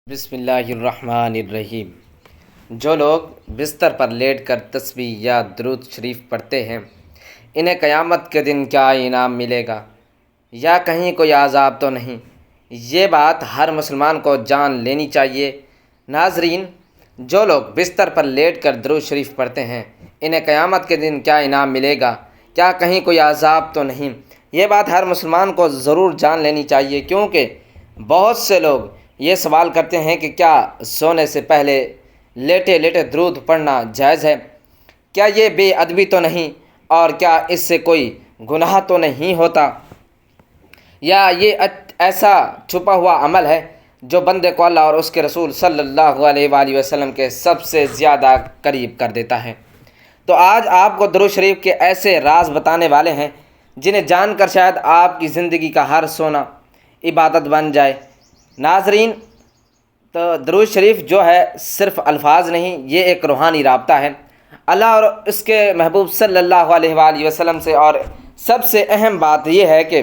بسم اللہ الرحمن الرحیم۔ جو لوگ بستر پر لیٹ کر تسبیح یا درود شریف پڑھتے ہیں انہیں قیامت کے دن کیا انعام ملے گا یا کہیں کوئی عذاب تو نہیں؟ یہ بات ہر مسلمان کو جان لینی چاہیے۔ ناظرین، جو لوگ بستر پر لیٹ کر درود شریف پڑھتے ہیں انہیں قیامت کے دن کیا انعام ملے گا، کیا کہیں کوئی عذاب تو نہیں؟ یہ بات ہر مسلمان کو ضرور جان لینی چاہیے، کیونکہ بہت سے لوگ یہ سوال کرتے ہیں کہ کیا سونے سے پہلے لیٹے لیٹے درود پڑھنا جائز ہے؟ کیا یہ بے ادبی تو نہیں؟ اور کیا اس سے کوئی گناہ تو نہیں ہوتا؟ یا یہ ایسا چھپا ہوا عمل ہے جو بندے کو اللہ اور اس کے رسول صلی اللہ علیہ وآلہ وسلم کے سب سے زیادہ قریب کر دیتا ہے؟ تو آج آپ کو درود شریف کے ایسے راز بتانے والے ہیں جنہیں جان کر شاید آپ کی زندگی کا ہر سونا عبادت بن جائے۔ ناظرین، تو درود شریف جو ہے صرف الفاظ نہیں، یہ ایک روحانی رابطہ ہے اللہ اور اس کے محبوب صلی اللہ علیہ وآلہ وسلم سے۔ اور سب سے اہم بات یہ ہے کہ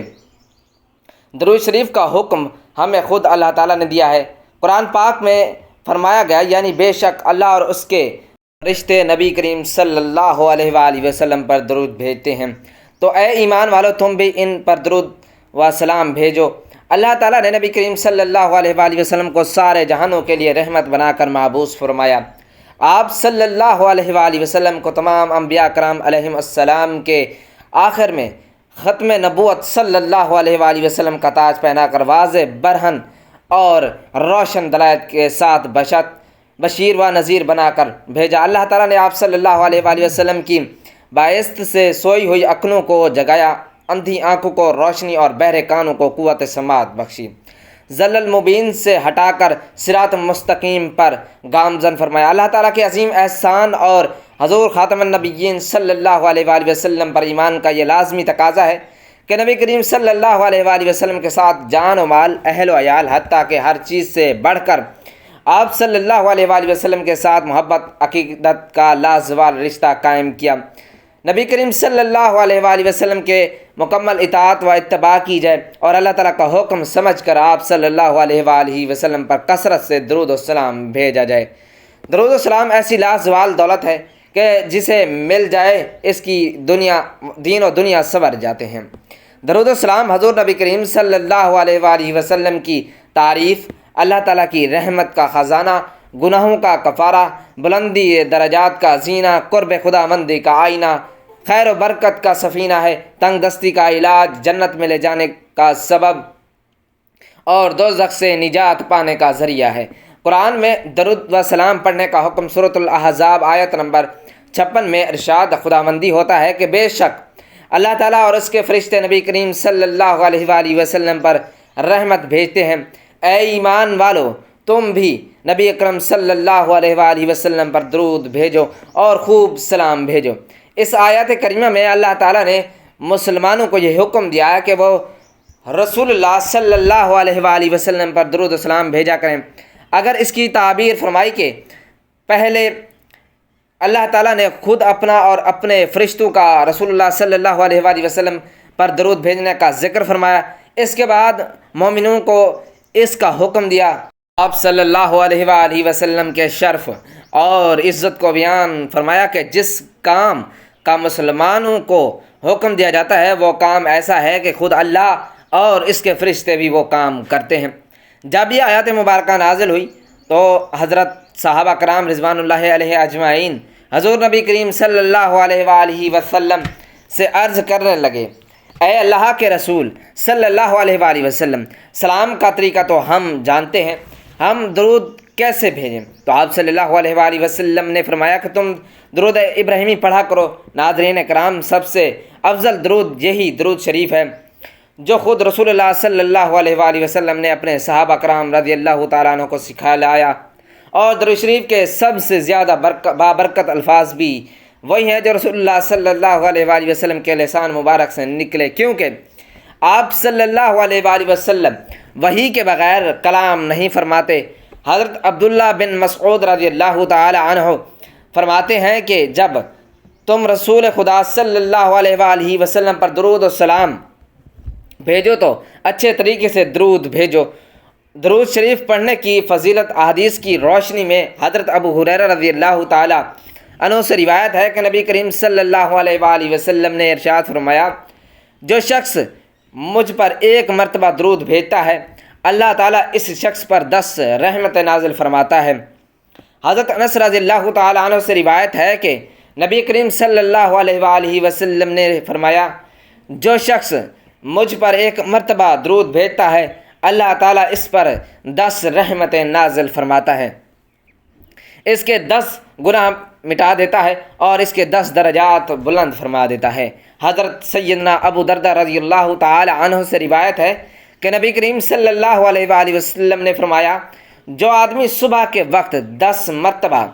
درود شریف کا حکم ہمیں خود اللہ تعالیٰ نے دیا ہے۔ قرآن پاک میں فرمایا گیا، یعنی بے شک اللہ اور اس کے فرشتے نبی کریم صلی اللہ علیہ وآلہ وسلم پر درود بھیجتے ہیں، تو اے ایمان والو تم بھی ان پر درود و سلام بھیجو۔ اللہ تعالیٰ نے نبی کریم صلی اللہ علیہ وآلہ وسلم کو سارے جہانوں کے لیے رحمت بنا کر مبعوث فرمایا۔ آپ صلی اللہ علیہ وآلہ وسلم کو تمام انبیاء کرام علیہم السلام کے آخر میں ختم نبوت صلی اللہ علیہ وآلہ وسلم کا تاج پہنا کر واضح برہن اور روشن دلائل کے ساتھ بشیر و نذیر بنا کر بھیجا۔ اللہ تعالیٰ نے آپ صلی اللہ علیہ وآلہ وسلم کی بائست سے سوئی ہوئی عقلوں کو جگایا، اندھی آنکھوں کو روشنی اور بہرے کانوں کو قوت سماعت بخشی، ضلال مبین سے ہٹا کر صراط مستقیم پر گامزن فرمایا۔ اللہ تعالیٰ کے عظیم احسان اور حضور خاتم النبیین صلی اللہ علیہ وآلہ وسلم پر ایمان کا یہ لازمی تقاضا ہے کہ نبی کریم صلی اللہ علیہ وآلہ وسلم کے ساتھ جان و مال، اہل و عیال، حتیٰ کہ ہر چیز سے بڑھ کر آپ صلی اللہ علیہ وآلہ وسلم کے ساتھ محبت عقیدت کا لازوال رشتہ قائم کیا۔ نبی کریم صلی اللہ علیہ وآلہ وسلم کے مکمل اطاعت و اتباع کی جائے اور اللہ تعالیٰ کا حکم سمجھ کر آپ صلی اللہ علیہ وآلہ وسلم پر کثرت سے درود و سلام بھیجا جائے۔ درود و سلام ایسی لازوال دولت ہے کہ جسے مل جائے اس کی دین و دنیا سنور جاتے ہیں۔ درود و سلام حضور نبی کریم صلی اللہ علیہ وآلہ وسلم کی تعریف، اللہ تعالیٰ کی رحمت کا خزانہ، گناہوں کا کفارہ، بلندی درجات کا زینہ، قرب خدا مندی کا آئینہ، خیر و برکت کا سفینہ ہے، تنگ دستی کا علاج، جنت میں لے جانے کا سبب اور دوزخ سے نجات پانے کا ذریعہ ہے۔ قرآن میں درود و سلام پڑھنے کا حکم سورۃ الاحزاب آیت نمبر 56 میں ارشاد خداوندی ہوتا ہے کہ بے شک اللہ تعالیٰ اور اس کے فرشتے نبی کریم صلی اللہ علیہ وآلہ وسلم پر رحمت بھیجتے ہیں۔ اے ایمان والو تم بھی نبی اکرم صلی اللہ علیہ وآلہ وسلم پر درود بھیجو اور خوب سلام بھیجو۔ اس آیت کریمہ میں اللہ تعالیٰ نے مسلمانوں کو یہ حکم دیا ہے کہ وہ رسول اللہ صلی اللہ علیہ وآلہ وسلم پر درود و سلام بھیجا کریں۔ اگر اس کی تعبیر فرمائی کہ پہلے اللہ تعالیٰ نے خود اپنا اور اپنے فرشتوں کا رسول اللہ صلی اللہ علیہ وآلہ وسلم پر درود بھیجنے کا ذکر فرمایا، اس کے بعد مومنوں کو اس کا حکم دیا، آپ صلی اللہ علیہ وآلہ وسلم کے شرف اور عزت کو بیان فرمایا کہ جس کام کا مسلمانوں کو حکم دیا جاتا ہے وہ کام ایسا ہے کہ خود اللہ اور اس کے فرشتے بھی وہ کام کرتے ہیں۔ جب یہ آیات مبارکہ نازل ہوئی تو حضرت صحابہ کرام رضوان اللہ علیہ اجمعین حضور نبی کریم صلی اللہ علیہ وآلہ وسلم سے عرض کرنے لگے، اے اللہ کے رسول صلی اللہ علیہ وآلہ وسلم، سلام کا طریقہ تو ہم جانتے ہیں، ہم درود کیسے بھیجیں؟ تو آپ صلی اللہ علیہ وآلہ وسلم نے فرمایا کہ تم درود ابراہیمی پڑھا کرو۔ ناظرین کرام، سب سے افضل درود یہی درود شریف ہے جو خود رسول اللہ صلی اللہ علیہ وآلہ وسلم نے اپنے صحابہ کرام رضی اللہ تعالیٰ عنہ کو سکھایا، اور درود شریف کے سب سے زیادہ بابرکت الفاظ بھی وہی ہیں جو رسول اللہ صلی اللہ علیہ وآلہ وسلم کے لسان مبارک سے نکلے، کیونکہ آپ صلی اللہ علیہ وآلہ وسلم وحی کے بغیر کلام نہیں فرماتے۔ حضرت عبداللہ بن مسعود رضی اللہ تعالی عنہ فرماتے ہیں کہ جب تم رسول خدا صلی اللہ علیہ وآلہ وسلم پر درود و سلام بھیجو تو اچھے طریقے سے درود بھیجو درود شریف پڑھنے کی فضیلت احادیث کی روشنی میں حضرت ابو ہریرہ رضی اللہ تعالیٰ عنہ سے روایت ہے کہ نبی کریم صلی اللہ علیہ وآلہ وسلم نے ارشاد فرمایا، جو شخص مجھ پر ایک مرتبہ درود بھیجتا ہے اللہ تعالیٰ اس شخص پر 10 رحمت نازل فرماتا ہے۔ حضرت انس رضی اللہ تعالیٰ عنہ سے روایت ہے کہ نبی کریم صلی اللہ علیہ وآلہ وسلم نے فرمایا، جو شخص مجھ پر ایک مرتبہ درود بھیجتا ہے اللہ تعالیٰ اس پر 10 رحمتیں نازل فرماتا ہے، اس کے 10 گناہ مٹا دیتا ہے اور اس کے 10 درجات بلند فرما دیتا ہے۔ حضرت سیدنا ابو دردہ رضی اللہ تعالی عنہ سے روایت ہے کہ نبی کریم صلی اللہ علیہ وآلہ وسلم نے فرمایا، جو آدمی صبح کے وقت 10 مرتبہ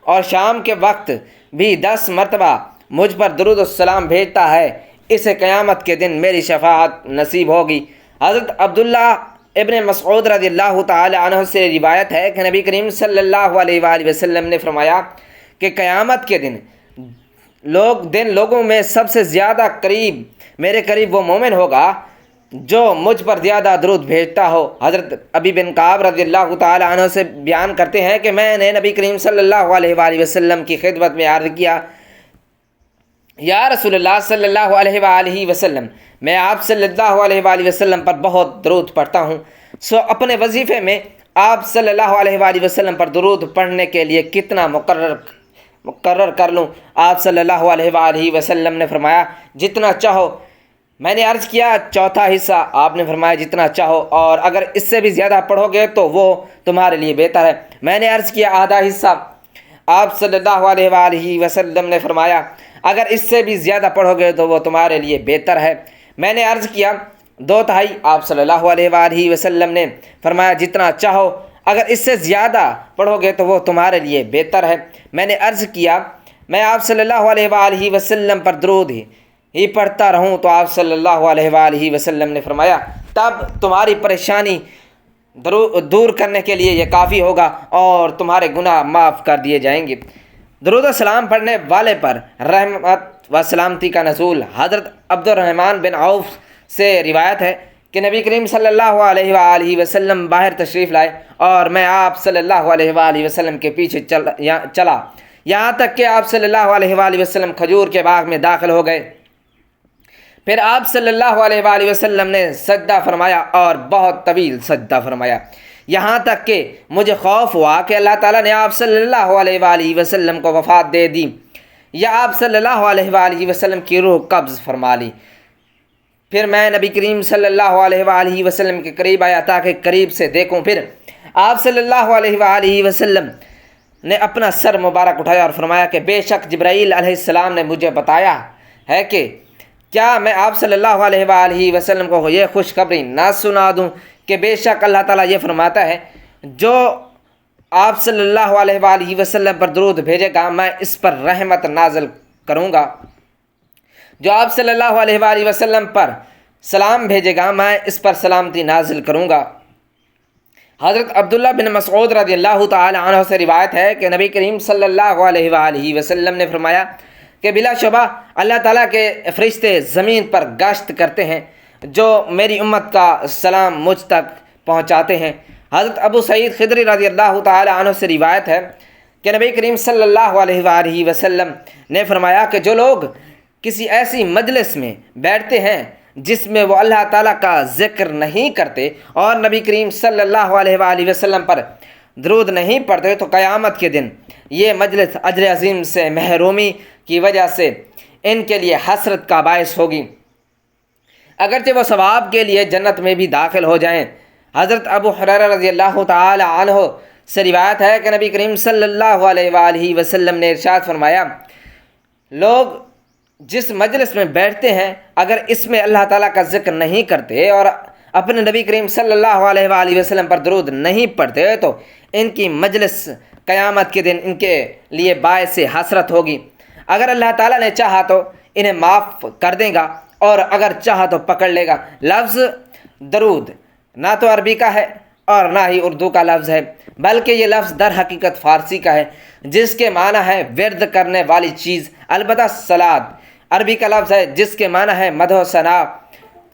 اور شام کے وقت بھی 10 مرتبہ مجھ پر درود السلام بھیجتا ہے اسے قیامت کے دن میری شفاعت نصیب ہوگی۔ حضرت عبداللہ ابن مسعود رضی اللہ تعالی عنہ سے روایت ہے کہ نبی کریم صلی اللہ علیہ وآلہ وسلم نے فرمایا کہ قیامت کے دن لوگوں میں سب سے زیادہ میرے قریب وہ مومن ہوگا جو مجھ پر زیادہ درود بھیجتا ہو۔ حضرت ابی بن کعب رضی اللہ تعالی عنہ سے بیان کرتے ہیں کہ میں نے نبی کریم صلی اللہ علیہ وآلہ وسلم کی خدمت میں عرض کیا، یا رسول اللہ صلی اللہ علیہ وآلہ وسلم، میں آپ صلی اللہ علیہ وآلہ وسلم پر بہت درود پڑھتا ہوں، سو اپنے وظیفے میں آپ صلی اللہ علیہ وآلہ وسلم پر درود پڑھنے کے لیے کتنا مقرر کر لوں؟ آپ صلی اللہ علیہ وآلہ وسلم نے فرمایا، جتنا چاہو۔ میں نے عرض کیا، چوتھا حصہ؟ آپ نے فرمایا جتنا چاہو، اور اگر اس سے بھی زیادہ پڑھو گے تو وہ تمہارے لیے بہتر ہے۔ میں نے عرض کیا، آدھا حصہ؟ آپ صلی اللہ علیہ وآلہ وسلم نے فرمایا، اگر اس سے بھی زیادہ پڑھو گے تو وہ تمہارے لیے بہتر ہے۔ میں نے عرض کیا، 2/3؟ آپ صلی اللہ علیہ وآلہ وسلم نے فرمایا جتنا چاہو، اگر اس سے زیادہ پڑھو گے تو وہ تمہارے لیے بہتر ہے۔ میں نے عرض کیا، میں آپ صلی اللہ علیہ وآلہ وسلم پر درود ہی پڑھتا رہوں تو آپ صلی اللہ علیہ وآلہ وسلم نے فرمایا، تب تمہاری پریشانی دور کرنے کے لیے یہ کافی ہوگا اور تمہارے گناہ معاف کر دیے جائیں گے۔ درود و سلام پڑھنے والے پر رحمت و سلامتی کا نزول۔ حضرت عبد الرحمن بن عوف سے روایت ہے کہ نبی کریم صلی اللہ علیہ وآلہ وسلم باہر تشریف لائے اور میں آپ صلی اللہ علیہ وآلہ وسلم کے پیچھے چلا یہاں تک کہ آپ صلی اللہ علیہ وآلہ وسلم کھجور کے باغ میں داخل ہو گئے۔ پھر آپ صلی اللہ علیہ وآلہ وسلم نے سجدہ فرمایا اور بہت طویل سجدہ فرمایا، یہاں تک کہ مجھے خوف ہوا کہ اللہ تعالیٰ نے آپ صلی اللہ علیہ وآلہ وسلم کو وفات دے دی یا آپ صلی اللہ علیہ وآلہ وسلم کی روح قبض فرما لی۔ پھر میں نبی کریم صلی اللہ علیہ وآلہ وسلم کے قریب آیا تاکہ قریب سے دیکھوں۔ پھر آپ صلی اللہ علیہ وآلہ وسلم نے اپنا سر مبارک اٹھایا اور فرمایا کہ بے شک جبرائیل علیہ السلام نے مجھے بتایا ہے کہ کیا میں آپ صلی اللہ علیہ وآلہ وسلم کو یہ خوشخبری نہ سنا دوں کہ بے شک اللہ تعالیٰ یہ فرماتا ہے، جو آپ صلی اللہ علیہ وآلہ وسلم پر درود بھیجے گا میں اس پر رحمت نازل کروں گا، جو آپ صلی اللہ علیہ وآلہ وسلم پر سلام بھیجے گا میں اس پر سلامتی نازل کروں گا۔ حضرت عبداللہ بن مسعود رضی اللہ تعالی عنہ سے روایت ہے کہ نبی کریم صلی اللہ علیہ وآلہ وسلم نے فرمایا کہ بلا شبہ اللہ تعالیٰ کے فرشتے زمین پر گشت کرتے ہیں جو میری امت کا سلام مجھ تک پہنچاتے ہیں۔ حضرت ابو سعید خدری رضی اللہ تعالی عنہ سے روایت ہے کہ نبی کریم صلی اللہ علیہ وآلہ وسلم نے فرمایا کہ جو لوگ کسی ایسی مجلس میں بیٹھتے ہیں جس میں وہ اللہ تعالیٰ کا ذکر نہیں کرتے اور نبی کریم صلی اللہ علیہ وآلہ وسلم پر درود نہیں پڑھتے تو قیامت کے دن یہ مجلس اجر عظیم سے محرومی کی وجہ سے ان کے لیے حسرت کا باعث ہوگی، اگرچہ وہ ثواب کے لیے جنت میں بھی داخل ہو جائیں۔ حضرت ابو ہریرہ رضی اللہ تعالی عنہ سے روایت ہے کہ نبی کریم صلی اللہ علیہ وآلہ وسلم نے ارشاد فرمایا، لوگ جس مجلس میں بیٹھتے ہیں اگر اس میں اللہ تعالیٰ کا ذکر نہیں کرتے اور اپنے نبی کریم صلی اللہ علیہ وآلہ وسلم پر درود نہیں پڑھتے تو ان کی مجلس قیامت کے دن ان کے لیے باعث حسرت ہوگی۔ اگر اللہ تعالیٰ نے چاہا تو انہیں معاف کر دے گا اور اگر چاہا تو پکڑ لے گا۔ لفظ درود نہ تو عربی کا ہے اور نہ ہی اردو کا لفظ ہے، بلکہ یہ لفظ در حقیقت فارسی کا ہے جس کے معنی ہے ورد کرنے والی چیز۔ البتہ صلات عربی کا لفظ ہے جس کے معنی ہے مدح و ثنا،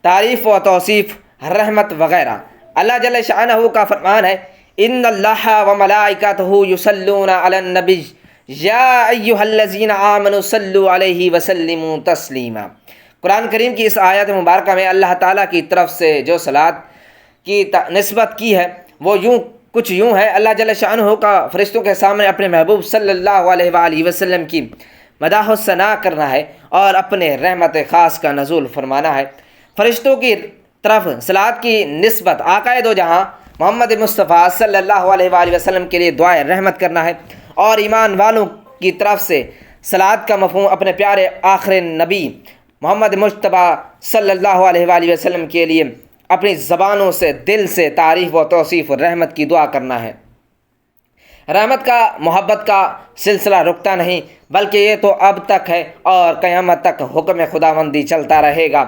تعریف و توصیف، رحمت وغیرہ۔ اللہ جل شانہ کا فرمان ہے ان اللہ و ملائکتہ یصلون علی النبی یا ایھا الذین آمنوا صلوا علیہ وسلموا تسلیما۔ قرآن کریم کی اس آیت مبارکہ میں اللہ تعالیٰ کی طرف سے جو صلاۃ کی نسبت کی ہے وہ کچھ یوں ہے۔ اللہ جل شانہ کا فرشتوں کے سامنے اپنے محبوب صلی اللہ علیہ وآلہ وسلم کی مداح و ثناء کرنا ہے اور اپنے رحمت خاص کا نزول فرمانا ہے۔ فرشتوں کی طرف صلاۃ کی نسبت آقائے دو جہاں محمد مصطفیٰ صلی اللہ علیہ وآلہ وسلم کے لیے دعائے رحمت کرنا ہے، اور ایمان والوں کی طرف سے صلاۃ کا مفہوم اپنے پیارے آخر نبی محمد مجتبیٰ صلی اللہ علیہ وآلہ وسلم کے لیے اپنی زبانوں سے دل سے تعریف و توصیف و رحمت کی دعا کرنا ہے۔ رحمت کا محبت کا سلسلہ رکتا نہیں، بلکہ یہ تو اب تک ہے اور قیامت تک حکم خداوندی چلتا رہے گا۔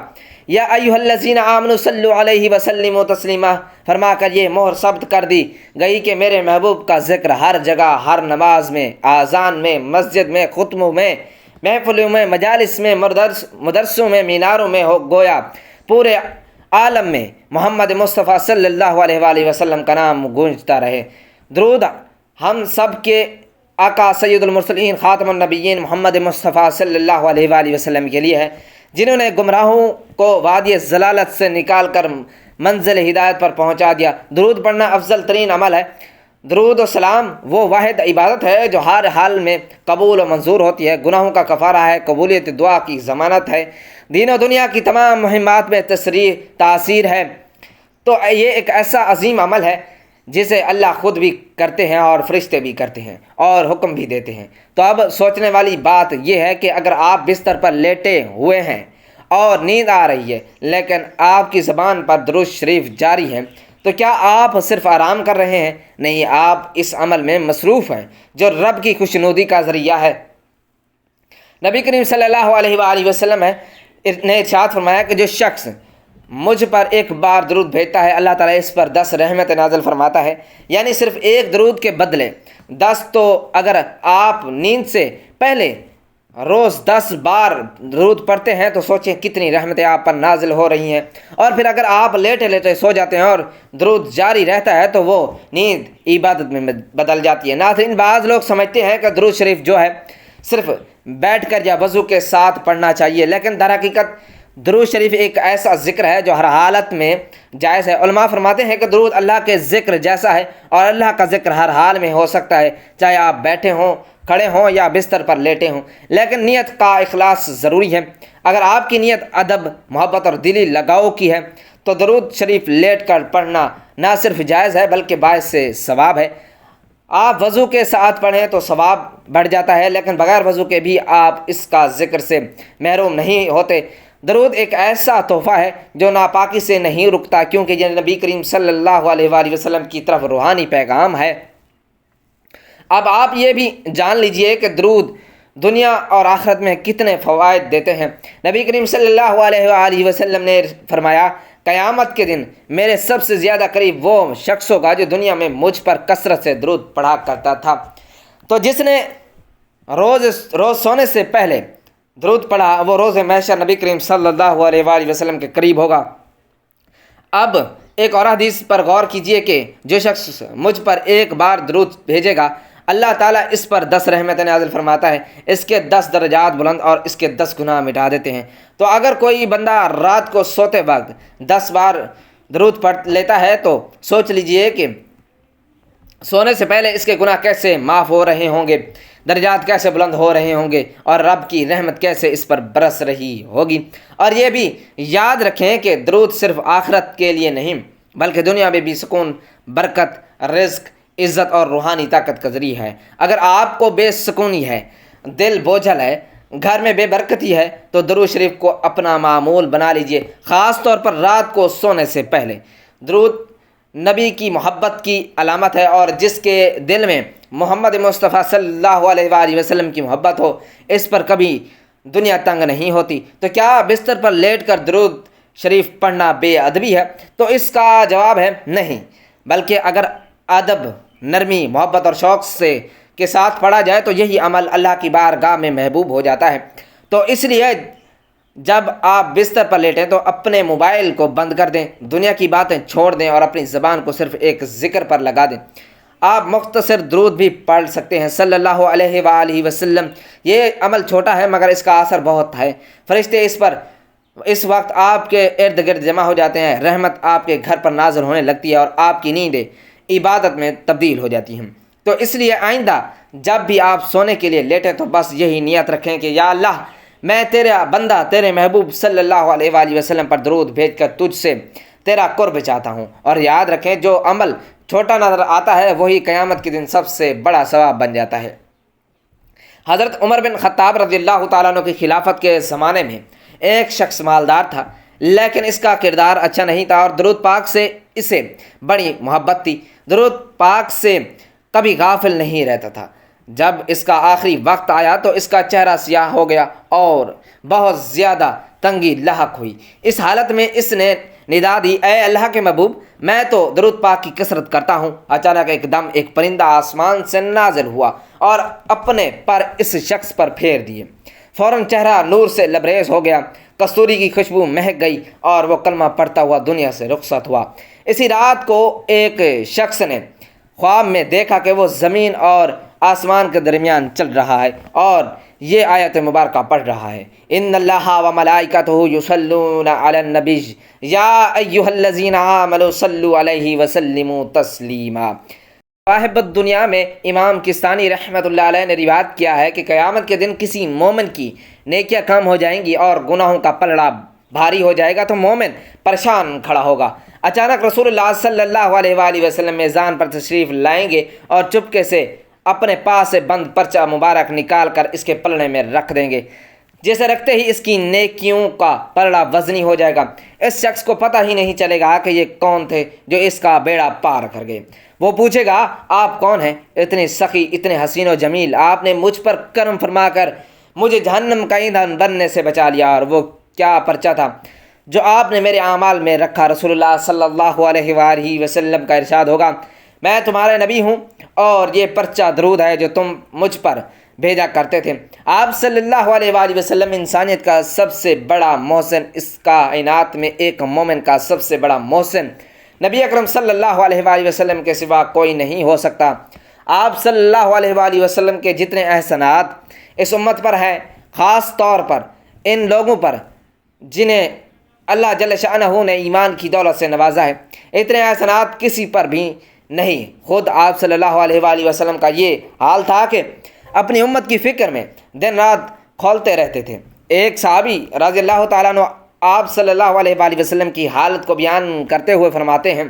یا ایھا الذین آمنوا صلوا علیہ وسلموا تسلیما فرما کر یہ مہر ثبت کر دی گئی کہ میرے محبوب کا ذکر ہر جگہ، ہر نماز میں، آذان میں، مسجد میں، خطبوں میں، محفلوں میں، مجالس میں، مدرسوں میں، میناروں میں ہو، گویا پورے عالم میں محمد مصطفیٰ صلی اللہ علیہ وآلہ وسلم کا نام گونجتا رہے۔ درود ہم سب کے آقا سید المرسلین خاتم النبیین محمد مصطفیٰ صلی اللہ علیہ وآلہ وسلم کے لیے ہے، جنہوں نے گمراہوں کو وادی ضلالت سے نکال کر منزل ہدایت پر پہنچا دیا۔ درود پڑھنا افضل ترین عمل ہے۔ درود و سلام وہ واحد عبادت ہے جو ہر حال میں قبول و منظور ہوتی ہے، گناہوں کا کفارہ ہے، قبولیت دعا کی ضمانت ہے، دین و دنیا کی تمام مہمات میں تاثیر ہے۔ تو یہ ایک ایسا عظیم عمل ہے جسے اللہ خود بھی کرتے ہیں اور فرشتے بھی کرتے ہیں اور حکم بھی دیتے ہیں۔ تو اب سوچنے والی بات یہ ہے کہ اگر آپ بستر پر لیٹے ہوئے ہیں اور نیند آ رہی ہے لیکن آپ کی زبان پر درود شریف جاری ہے تو کیا آپ صرف آرام کر رہے ہیں؟ نہیں، آپ اس عمل میں مصروف ہیں جو رب کی خوشنودی کا ذریعہ ہے۔ نبی کریم صلی اللہ علیہ وآلہ وسلم نے ارشاد فرمایا کہ جو شخص مجھ پر ایک بار درود بھیجتا ہے اللہ تعالیٰ اس پر 10 رحمت نازل فرماتا ہے، یعنی صرف ایک درود کے بدلے 10۔ تو اگر آپ نیند سے پہلے روز 10 بار درود پڑھتے ہیں تو سوچیں کتنی رحمتیں آپ پر نازل ہو رہی ہیں۔ اور پھر اگر آپ لیٹے لیٹے سو جاتے ہیں اور درود جاری رہتا ہے تو وہ نیند عبادت میں بدل جاتی ہے۔ ناظرین، بعض لوگ سمجھتے ہیں کہ درود شریف جو ہے صرف بیٹھ کر یا وضو کے ساتھ پڑھنا چاہیے، لیکن در حقیقت درود شریف ایک ایسا ذکر ہے جو ہر حالت میں جائز ہے۔ علماء فرماتے ہیں کہ درود اللہ کے ذکر جیسا ہے اور اللہ کا ذکر ہر حال میں ہو سکتا ہے، چاہے آپ بیٹھے ہوں، کھڑے ہوں یا بستر پر لیٹے ہوں، لیکن نیت کا اخلاص ضروری ہے۔ اگر آپ کی نیت ادب، محبت اور دلی لگاؤ کی ہے تو درود شریف لیٹ کر پڑھنا نہ صرف جائز ہے بلکہ باعث ثواب ہے۔ آپ وضو کے ساتھ پڑھیں تو ثواب بڑھ جاتا ہے، لیکن بغیر وضو کے بھی آپ اس کا ذکر سے محروم نہیں ہوتے۔ درود ایک ایسا تحفہ ہے جو ناپاکی سے نہیں رکتا، کیونکہ یہ نبی کریم صلی اللہ علیہ وآلہ وسلم کی طرف روحانی پیغام ہے۔ اب آپ یہ بھی جان لیجئے کہ درود دنیا اور آخرت میں کتنے فوائد دیتے ہیں۔ نبی کریم صلی اللہ علیہ وآلہ وسلم نے فرمایا، قیامت کے دن میرے سب سے زیادہ قریب وہ شخص ہوگا جو دنیا میں مجھ پر کثرت سے درود پڑھا کرتا تھا۔ تو جس نے روز سونے سے پہلے درود پڑھا وہ روز محشر نبی کریم صلی اللہ علیہ وآلہ وسلم کے قریب ہوگا۔ اب ایک اور حدیث پر غور کیجئے کہ جو شخص مجھ پر ایک بار درود بھیجے گا اللہ تعالیٰ اس پر 10 رحمت نازل فرماتا ہے، اس کے 10 درجات بلند اور اس کے 10 گناہ مٹا دیتے ہیں۔ تو اگر کوئی بندہ رات کو سوتے وقت 10 بار درود پڑھ لیتا ہے تو سوچ لیجئے کہ سونے سے پہلے اس کے گناہ کیسے معاف ہو رہے ہوں گے، درجات کیسے بلند ہو رہے ہوں گے اور رب کی رحمت کیسے اس پر برس رہی ہوگی۔ اور یہ بھی یاد رکھیں کہ درود صرف آخرت کے لیے نہیں بلکہ دنیا میں بھی سکون، برکت، رزق، عزت اور روحانی طاقت کا ذریعہ ہے۔ اگر آپ کو بے سکونی ہے، دل بوجھل ہے، گھر میں بے برکتی ہے تو درود شریف کو اپنا معمول بنا لیجئے، خاص طور پر رات کو سونے سے پہلے۔ درود نبی کی محبت کی علامت ہے، اور جس کے دل میں محمد مصطفیٰ صلی اللہ علیہ وآلہ وسلم کی محبت ہو اس پر کبھی دنیا تنگ نہیں ہوتی۔ تو کیا بستر پر لیٹ کر درود شریف پڑھنا بے ادبی ہے؟ تو اس کا جواب ہے نہیں، بلکہ اگر ادب، نرمی، محبت اور شوق کے ساتھ پڑھا جائے تو یہی عمل اللہ کی بارگاہ میں محبوب ہو جاتا ہے۔ تو اس لیے جب آپ بستر پر لیٹیں تو اپنے موبائل کو بند کر دیں، دنیا کی باتیں چھوڑ دیں اور اپنی زبان کو صرف ایک ذکر پر لگا دیں۔ آپ مختصر درود بھی پڑھ سکتے ہیں صلی اللہ علیہ وآلہ وسلم۔ یہ عمل چھوٹا ہے مگر اس کا اثر بہت ہے۔ فرشتے اس وقت آپ کے ارد گرد جمع ہو جاتے ہیں، رحمت آپ کے گھر پر نازل ہونے لگتی ہے اور آپ کی نیندیں عبادت میں تبدیل ہو جاتی ہیں۔ تو اس لیے آئندہ جب بھی آپ سونے کے لیے لیٹیں تو بس یہی نیت رکھیں کہ یا اللہ، میں تیرا بندہ، تیرے محبوب صلی اللہ علیہ وآلہ وسلم پر درود بھیج کر تجھ سے تیرا قرب چاہتا ہوں۔ اور یاد رکھیں جو عمل چھوٹا نظر آتا ہے وہی قیامت کے دن سب سے بڑا ثواب بن جاتا ہے۔ حضرت عمر بن خطاب رضی اللہ تعالیٰ عنہ کی خلافت کے زمانے میں ایک شخص مالدار تھا، لیکن اس کا کردار اچھا نہیں تھا اور درود پاک سے اسے بڑی محبت تھی۔ درود پاک سے کبھی غافل نہیں رہتا تھا۔ جب اس کا آخری وقت آیا تو اس کا چہرہ سیاہ ہو گیا اور بہت زیادہ تنگی لاحق ہوئی۔ اس حالت میں اس نے ندا دی، اے اللہ کے محبوب، میں تو درود پاک کی کثرت کرتا ہوں۔ اچانک ایک دم ایک پرندہ آسمان سے نازل ہوا اور اپنے پر اس شخص پر پھیر دیے۔ فوراً چہرہ نور سے لبریز ہو گیا، کستوری کی خوشبو مہک گئی اور وہ کلمہ پڑھتا ہوا دنیا سے رخصت ہوا۔ اسی رات کو ایک شخص نے خواب میں دیکھا کہ وہ زمین اور آسمان کے درمیان چل رہا ہے اور یہ آیت مبارکہ پڑھ رہا ہے، ان اللہ و ملائکتہ یصلون علی النبی یا ایھا الذین آمنوا صلوا علیہ وسلموا تسلیما۔ صاحب الدنیا میں امام کستانی رحمۃ اللہ علیہ نے روایت کیا ہے کہ قیامت کے دن کسی مومن کی نیکیاں کم ہو جائیں گی اور گناہوں کا پلڑا بھاری ہو جائے گا تو مومن پریشان کھڑا ہوگا۔ اچانک رسول اللہ صلی اللہ علیہ وآلہ وسلم میزان پر تشریف لائیں گے اور چپکے سے اپنے پاس سے بند پرچہ مبارک نکال کر اس کے پلڑے میں رکھ دیں گے۔ جیسے رکھتے ہی اس کی نیکیوں کا پلڑا وزنی ہو جائے گا۔ اس شخص کو پتہ ہی نہیں چلے گا کہ یہ کون تھے جو اس کا بیڑا پار کر گئے۔ وہ پوچھے گا، آپ کون ہیں؟ اتنے سخی، اتنے حسین و جمیل، آپ نے مجھ پر کرم فرما کر مجھے جہنم کا ایندھن بننے سے بچا لیا، اور وہ کیا پرچہ تھا جو آپ نے میرے اعمال میں رکھا؟ رسول اللہ صلی اللہ علیہ وآلہ وسلم کا ارشاد ہوگا، میں تمہارے نبی ہوں اور یہ پرچہ درود ہے جو تم مجھ پر بھیجا کرتے تھے۔ آپ صلی اللہ علیہ وآلہ وسلم انسانیت کا سب سے بڑا محسن، اس کائنات میں ایک مومن کا سب سے بڑا محسن نبی اکرم صلی اللہ علیہ وآلہ وسلم کے سوا کوئی نہیں ہو سکتا۔ آپ صلی اللہ علیہ وآلہ وسلم کے جتنے احسانات اس امت پر ہیں، خاص طور پر ان لوگوں پر جنہیں اللہ جل شأنہ نے ایمان کی دولت سے نوازا ہے، اتنے احسانات کسی پر بھی نہیں۔ خود آپ صلی اللہ علیہ وآلہ وسلم کا یہ حال تھا کہ اپنی امت کی فکر میں دن رات کھولتے رہتے تھے۔ ایک صحابی رضی اللہ تعالیٰ عنہ آپ صلی اللہ علیہ وآلہ وسلم کی حالت کو بیان کرتے ہوئے فرماتے ہیں،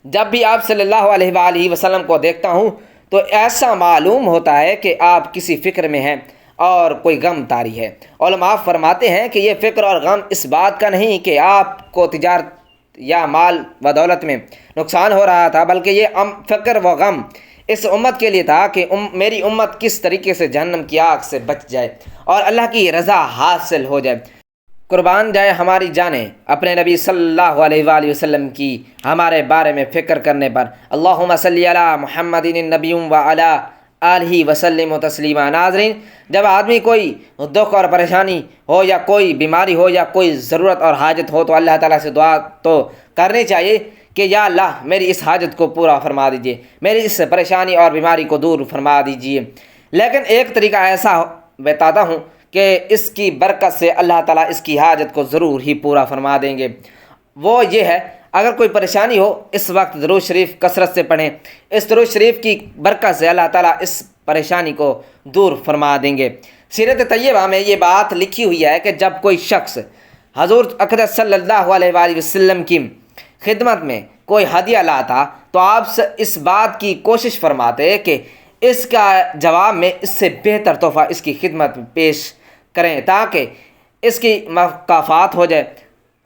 جب بھی آپ صلی اللہ علیہ وآلہ وسلم کو دیکھتا ہوں تو ایسا معلوم ہوتا ہے کہ آپ کسی فکر میں ہیں اور کوئی غم طاری ہے۔ علماء فرماتے ہیں کہ یہ فکر اور غم اس بات کا نہیں کہ آپ کو تجارت یا مال و دولت میں نقصان ہو رہا تھا، بلکہ یہ فکر و غم اس امت کے لیے تھا کہ میری امت کس طریقے سے جہنم کی آگ سے بچ جائے اور اللہ کی رضا حاصل ہو جائے۔ قربان جائے ہماری جانیں اپنے نبی صلی اللہ علیہ وآلہ وسلم کی ہمارے بارے میں فکر کرنے پر۔ اللہم صلی علی محمد النبی وعلی آلہ وسلم تسلیما۔ ناظرین، جب آدمی کوئی دکھ اور پریشانی ہو یا کوئی بیماری ہو یا کوئی ضرورت اور حاجت ہو تو اللہ تعالیٰ سے دعا تو کرنی چاہیے کہ یا اللہ میری اس حاجت کو پورا فرما دیجئے، میری اس پریشانی اور بیماری کو دور فرما دیجئے۔ لیکن ایک طریقہ ایسا بتاتا ہوں کہ اس کی برکت سے اللہ تعالیٰ اس کی حاجت کو ضرور ہی پورا فرما دیں گے۔ وہ یہ ہے، اگر کوئی پریشانی ہو اس وقت درود شریف کثرت سے پڑھیں، اس درود شریف کی برکت سے اللہ تعالیٰ اس پریشانی کو دور فرما دیں گے۔ سیرت طیبہ میں یہ بات لکھی ہوئی ہے کہ جب کوئی شخص حضور اقدس صلی اللہ علیہ وآلہ وسلم کی خدمت میں کوئی ہدیہ لاتا تو آپ اس بات کی کوشش فرماتے کہ اس کا جواب میں اس سے بہتر تحفہ اس کی خدمت میں پیش کریں تاکہ اس کی مکافات ہو جائے۔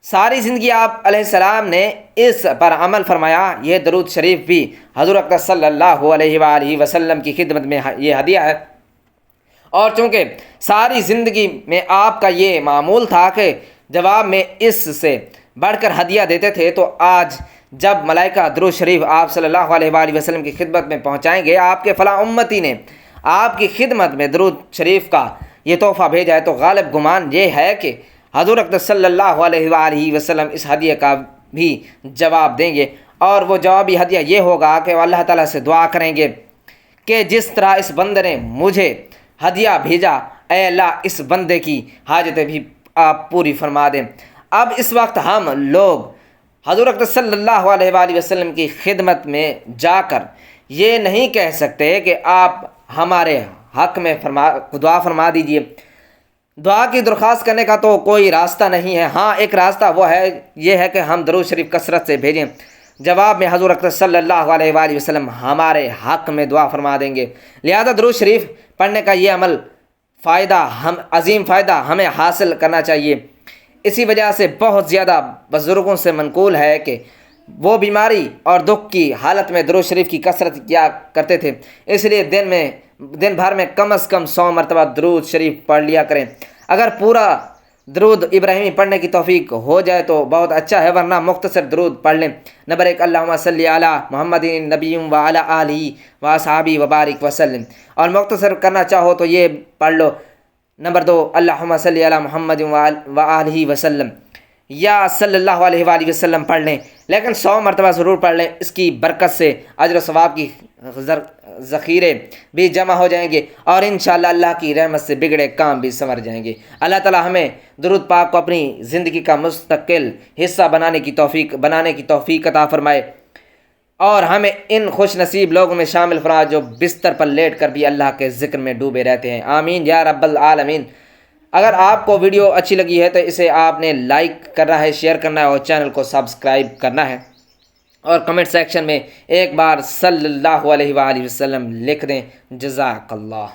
ساری زندگی آپ علیہ السلام نے اس پر عمل فرمایا۔ یہ درود شریف بھی حضور اقدس صلی اللہ علیہ وآلہ وسلم کی خدمت میں یہ ہدیہ ہے، اور چونکہ ساری زندگی میں آپ کا یہ معمول تھا کہ جواب میں اس سے بڑھ کر ہدیہ دیتے تھے، تو آج جب ملائکہ درود شریف آپ صلی اللہ علیہ وآلہ وسلم کی خدمت میں پہنچائیں گے، آپ کے فلاں امتی نے آپ کی خدمت میں درود شریف کا یہ تحفہ بھیجا ہے، تو غالب گمان یہ ہے کہ حضور اقدس صلی اللہ علیہ وآلہ وسلم اس ہدیے کا بھی جواب دیں گے، اور وہ جوابی ہدیہ یہ ہوگا کہ وہ اللہ تعالیٰ سے دعا کریں گے کہ جس طرح اس بندے نے مجھے ہدیہ بھیجا، اے اللہ اس بندے کی حاجتیں بھی آپ پوری فرما دیں۔ اب اس وقت ہم لوگ حضور اقدس صلی اللہ علیہ وآلہ وسلم کی خدمت میں جا کر یہ نہیں کہہ سکتے کہ آپ ہمارے حق میں دعا فرما دیجئے۔ دعا کی درخواست کرنے کا تو کوئی راستہ نہیں ہے، ہاں ایک راستہ وہ ہے، یہ ہے کہ ہم درود شریف کثرت سے بھیجیں۔ جواب میں حضور اقدس صلی اللہ علیہ وآلہ وسلم ہمارے حق میں دعا فرما دیں گے۔ لہذا درود شریف پڑھنے کا یہ عمل عظیم فائدہ ہمیں حاصل کرنا چاہیے۔ اسی وجہ سے بہت زیادہ بزرگوں سے منقول ہے کہ وہ بیماری اور دکھ کی حالت میں درود شریف کی کثرت کیا کرتے تھے، اس لیے دن بھر میں کم از کم 100 مرتبہ درود شریف پڑھ لیا کریں۔ اگر پورا درود ابراہیمی پڑھنے کی توفیق ہو جائے تو بہت اچھا ہے، ورنہ مختصر درود پڑھ لیں۔ نمبر 1، اللہم صلی علی محمد نبی وعلی آلہ واصحابہ وبارک وسلم، اور مختصر کرنا چاہو تو یہ پڑھ لو۔ نمبر 2، اللہم صلی علی محمد وآلہ وسلم، یا صلی اللہ علیہ وآلہ وسلم پڑھ لیں، لیکن 100 مرتبہ ضرور پڑھ لیں۔ اس کی برکت سے اجر و ثواب کی ذخیرے بھی جمع ہو جائیں گے، اور انشاءاللہ اللہ کی رحمت سے بگڑے کام بھی سنور جائیں گے۔ اللہ تعالی ہمیں درود پاک کو اپنی زندگی کا مستقل حصہ بنانے کی توفیق عطا فرمائے، اور ہمیں ان خوش نصیب لوگوں میں شامل فرما جو بستر پر لیٹ کر بھی اللہ کے ذکر میں ڈوبے رہتے ہیں، آمین یا رب العالمین۔ اگر آپ کو ویڈیو اچھی لگی ہے تو اسے آپ نے لائک کرنا ہے، شیئر کرنا ہے، اور چینل کو سبسکرائب کرنا ہے، اور کمنٹ سیکشن میں ایک بار صلی اللہ علیہ وآلہ وسلم لکھ دیں۔ جزاک اللہ۔